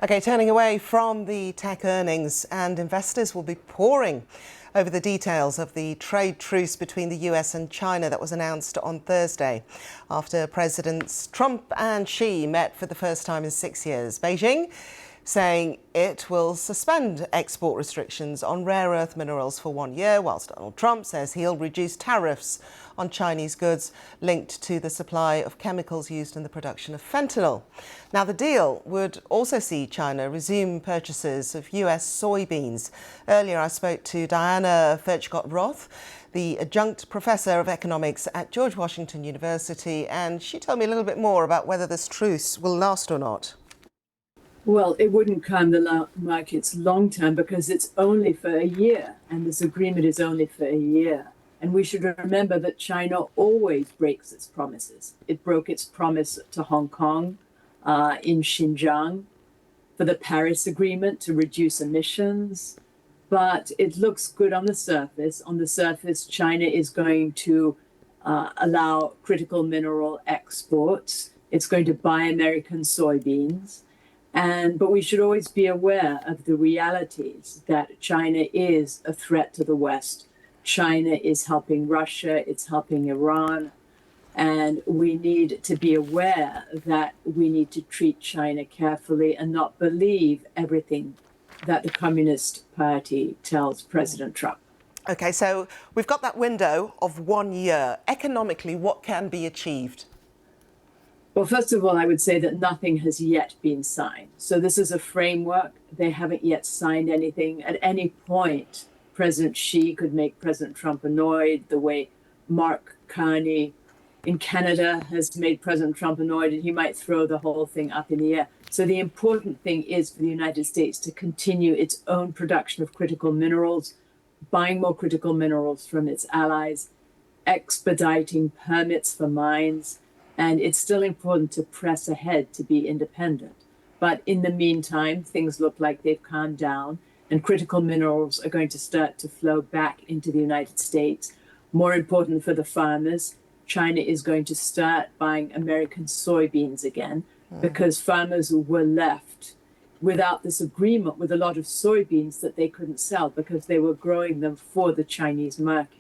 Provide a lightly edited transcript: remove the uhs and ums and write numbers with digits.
Okay, turning away from the tech earnings, and investors will be poring over the details of the trade truce between the US and China that was announced on Thursday after Presidents Trump and Xi met for the first time in 6 years. Beijing saying it will suspend export restrictions on rare earth minerals for 1 year, whilst Donald Trump says he'll reduce tariffs on Chinese goods linked to the supply of chemicals used in the production of fentanyl. Now, the deal would also see China resume purchases of US soybeans. Earlier, I spoke to Diana Furchtgott-Roth, the adjunct professor of economics at George Washington University, and she told me a little bit more about whether this truce will last or not. Well, it wouldn't calm the markets long term because it's only for a year, and this agreement is only for a year. And we should remember that China always breaks its promises. It broke its promise to Hong Kong, in Xinjiang, for the Paris Agreement to reduce emissions. But it looks good on the surface. On the surface, China is going to allow critical mineral exports. It's going to buy American soybeans. But we should always be aware of the realities that China is a threat to the West. China is helping Russia, it's helping Iran, and we need to be aware that we need to treat China carefully and not believe everything that the Communist Party tells President Trump. Okay, so we've got that window of 1 year. Economically, what can be achieved? Well, first of all, I would say that nothing has yet been signed. So this is a framework. They haven't yet signed anything. At any point, President Xi could make President Trump annoyed, the way Mark Carney in Canada has made President Trump annoyed, and he might throw the whole thing up in the air. So the important thing is for the United States to continue its own production of critical minerals, buying more critical minerals from its allies, expediting permits for mines. And it's still important to press ahead to be independent. But in the meantime, things look like they've calmed down, and critical minerals are going to start to flow back into the United States. More important for the farmers, China is going to start buying American soybeans again, because farmers were left without this agreement with a lot of soybeans that they couldn't sell because they were growing them for the Chinese market.